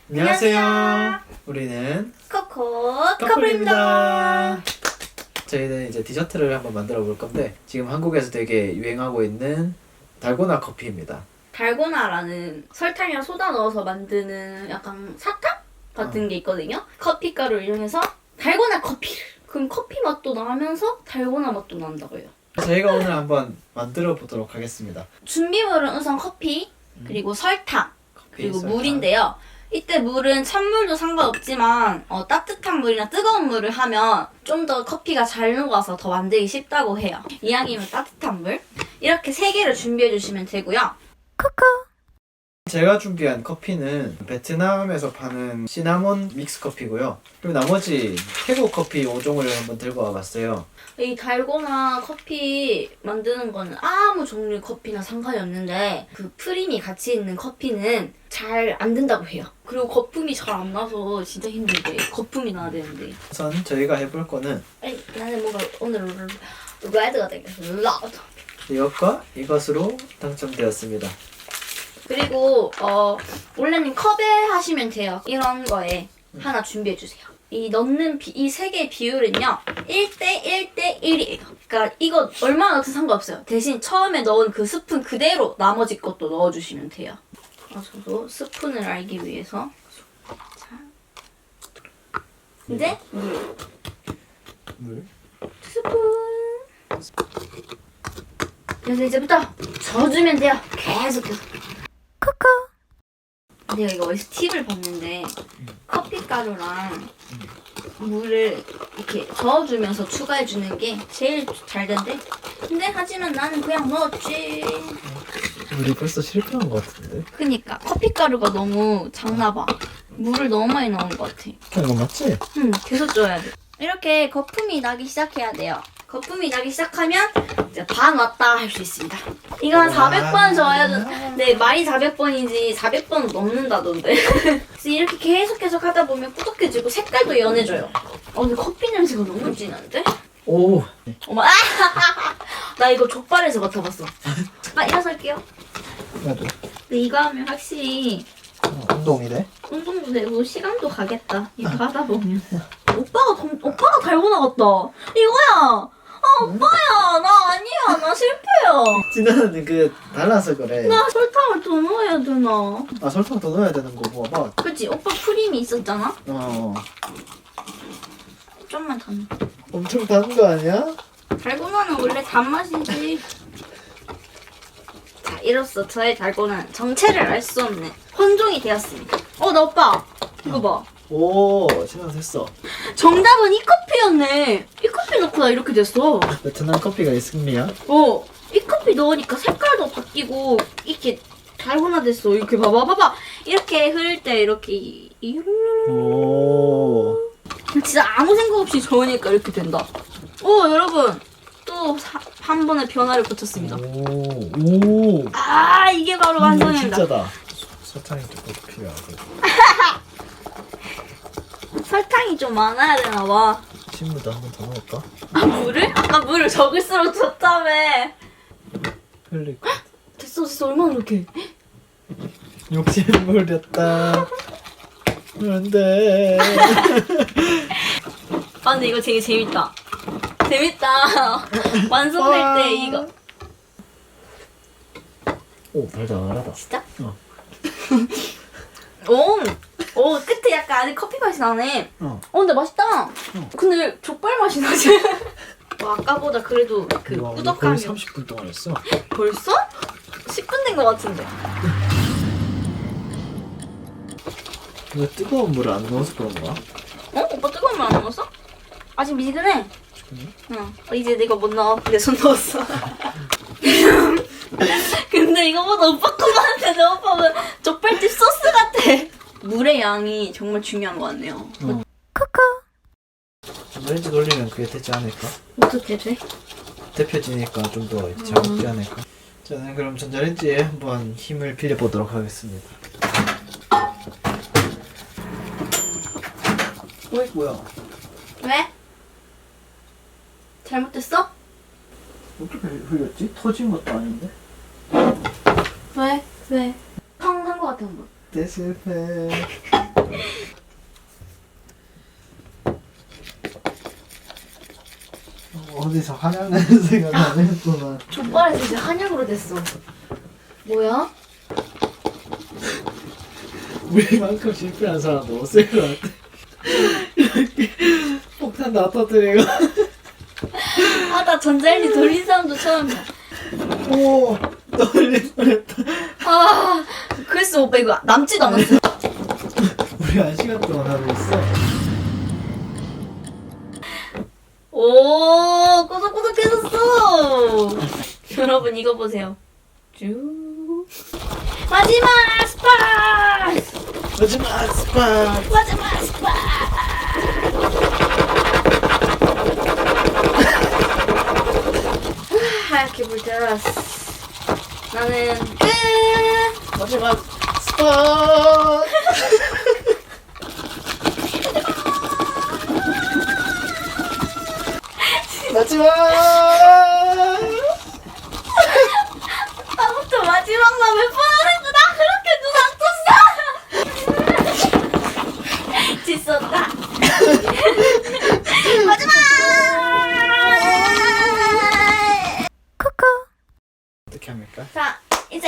안녕하세요. 우리는 코코 커플입니다. 저희는 이제 디저트를 한번 만들어 볼 건데 지금 한국에서 되게 유행하고 있는 달고나 커피입니다. 달고나라는 설탕이랑 소다 넣어서 만드는 약간 사탕 같은 게 있거든요. 커피가루를 이용해서 달고나 커피를. 그럼 커피 맛도 나면서 달고나 맛도 난다고요. 저희가 오늘 한번 만들어 보도록 하겠습니다. 준비물은 우선 커피, 그리고 설탕, 그리고 설탕. 물인데요. 이때 물은 찬물도 상관없지만 따뜻한 물이나 뜨거운 물을 하면 좀 더 커피가 잘 녹아서 더 만들기 쉽다고 해요. 이왕이면 따뜻한 물. 이렇게 3개를 준비해 주시면 되고요. 제가 준비한 커피는 베트남에서 파는 시나몬 믹스 커피고요. 그리고 나머지 태국 커피 5종을 한번 들고 와봤어요. 이 달고나 커피 만드는 거는 아무 종류의 커피나 상관이 없는데 그 프림이 같이 있는 커피는 잘 안 된다고 해요. 그리고 거품이 잘 안 나서 진짜 힘들대. 거품이 나야 되는데. 우선 저희가 해볼 거는 아니, 나는 뭔가 오늘 레드가 되겠어. 레드. 이것과 이것으로 당첨되었습니다. 그리고 원래는 컵에 하시면 돼요. 이런 거에 하나 준비해 주세요. 이 넣는 이 3개의 비율은요 1대 1대 1이에요. 그러니까 이거 얼마나 넣든 상관없어요. 대신 처음에 넣은 그 스푼 그대로 나머지 것도 넣어주시면 돼요. 저도 스푼을 알기 위해서 자, 이제 물. 스푼. 그래서 이제부터 저어주면 돼요. 계속해서. 내가 이거 어디서 팁을 봤는데 커피가루랑 물을 이렇게 저어주면서 추가해주는 게 제일 잘 된대. 근데 하지만 나는 그냥 넣었지. 우리 벌써 실패한 것 같은데? 그니까 커피가루가 너무 작나봐. 물을 너무 많이 넣은 것 같아. 이거 맞지? 응, 계속 줘야 돼. 이렇게 거품이 나기 시작해야 돼요. 거품이 나기 시작하면 이제 반 왔다 할 수 있습니다. 이건 400번 저어야 돼. 네, 말이 400번이지 400번 넘는다던데. 그래서 이렇게 계속 하다 보면 꾸덕해지고 색깔도 연해져요. 근데 커피 냄새가 너무 진한데? 오! 어머, 나 이거 족발에서 맡아봤어. 일어설게요. 나도. 근데 이거 하면 확실히 운동이래? 운동도 되고 시간도 가겠다. 이거 하다 보면. 오빠가 달고나 같다. 이거야. 오빠야. 나 아니야. 나 실패야. 진아는 그 달라서 그래. 나 설탕을 더 넣어야 되나? 아 설탕 더 넣어야 되는 거 봐봐. 그치? 오빠 프림이 있었잖아? 어. 좀만 더 넣어. 엄청 단 거 아니야? 달고나는 원래 단맛이지. 자, 이로써 저의 달고나는 정체를 알 수 없는 혼종이 되었습니다. 나 오빠. 이거 봐. 오, 진아 됐어. 정답은 이 커피였네. 이 커피 넣고 나 이렇게 됐어. 베트남 커피가 이 승리야? 이 커피 넣으니까 색깔도 바뀌고 이렇게 달고나 됐어. 이렇게 봐봐. 이렇게 흐를 때 이렇게 오. 진짜 아무 생각 없이 저으니까 이렇게 된다. 여러분 또 한 번의 변화를 거쳤습니다. 오. 이게 바로 완성입니다. 진짜다. 설탕이 조금 필요하고. 설탕이 좀 많아야 되나 봐. 신물도 한 번 더 넣을까? 물을? 아까 물을 적을수록 좋다며. 흘릴 거. 됐어. 얼마나 이렇게. 욕심을 부렸다. 안돼. 근데 이거 되게 재밌다. 완성될 때 이거. 오, 달달하다. 진짜? 어. 끝에 약간 안에 커피 맛이 나네. 근데 맛있다. 어. 근데 족발 맛이 나지? 아까보다 그래도 그 와, 우리 꾸덕함이. 거의 30분 동안 했어. 벌써? 10분 된 것 같은데. 이거 뜨거운 물을 안 넣어서 그런가? 오빠 뜨거운 물 안 넣었어? 아직 미지근해. 응. 이제 내가 못 넣어. 내 손 넣었어. 근데 이거보다 오빠 거만한데 내 오빠는 족발집 소스 같아. 물의 양이 정말 중요한 것 같네요. 전자레인지 돌리면 그게 되지 않을까? 어떻게 돼? 데펴지니까 좀 더 잘 먹지 않을까? 저는 그럼 전자레인지에 한번 힘을 빌려보도록 하겠습니다. 어이 뭐야? 왜? 잘못됐어? 어떻게 흘렸지? 터진 것도 아닌데? 왜? 텅 한 것 같아 한 번. 내 실패. 어디서 한약 냄새가 나는구만. 족발에서 이제 한약으로 됐어. 뭐야? 우리만큼 실패한 사람도 없을 것 같아. 이렇게 폭탄 다 터뜨리고. 아, 나 전자레인지 돌린 사람도 처음이야. 오, 떨릴 뻔했다. 아, 그랬어 오빠 이거 남지도 않았어. 우리 1시간 동안 하고 있어. 오, 꼬독꼬독해졌어. 여러분 이거 보세요. 쭉. 마지막 스파. 마지막 스파. 마지막 스파. 하얗게 불태웠어. 나는 끝. 마지막 스파. 마지막. 아무튼 마지막만 몇 번 하는데 나 그렇게 눈 안 떴어. 짓었다. 마지막. 코코. 어떻게 합니까? 자, 이제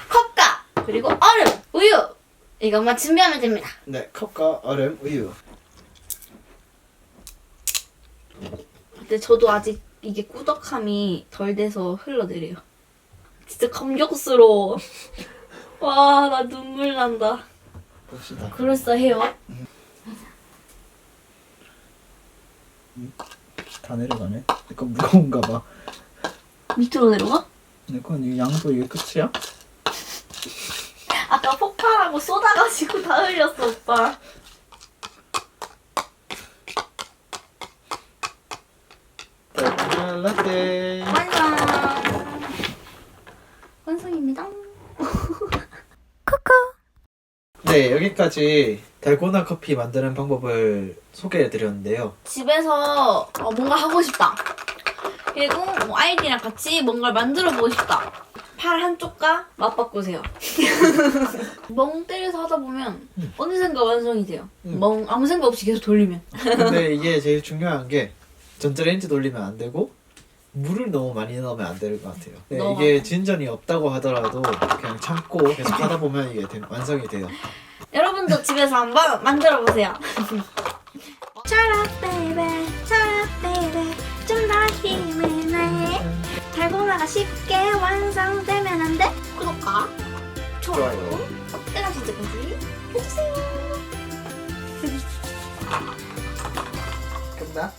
컵과 그리고 얼음, 우유 이것만 준비하면 됩니다. 네, 컵과 얼음, 우유. 근데 저도 아직 이게 꾸덕함이 덜 돼서 흘러내려요. 진짜 감격스러워. 와, 나 눈물 난다. 봅시다. 그럴싸해요. 다 내려가네. 이거 무거운가 봐. 밑으로 내려가? 이건 이 양도 이게 끝이야? 아까 폭발하고 쏟아가지고 다 흘렸어, 오빠. 라떼. 완성. 완성입니다. 네, 여기까지 달고나 커피 만드는 방법을 소개해드렸는데요. 집에서 뭔가 하고 싶다. 그리고 뭐 아이디랑 같이 뭔가를 만들어 보고 싶다. 팔 한쪽과 맞바꾸세요. 멍 때려서 하다 보면 어느샌가 완성이 돼요. 아무 생각 없이 계속 돌리면. 근데 이게 제일 중요한 게 전자레인지 돌리면 안 되고 물을 너무 많이 넣으면 안 될 것 같아요. 네, 너무 이게 진전이 없다고 하더라도 그냥 참고 계속 하다 보면 이게 완성이 돼요. 여러분도 집에서 한번 만들어 보세요. 차라 베이베, 차라 베이베, 좀 더 힘을 내. 달고나가 쉽게 완성되면 안 돼? 구독과 좋아요, 알람 설정까지 해주세요. 끝나?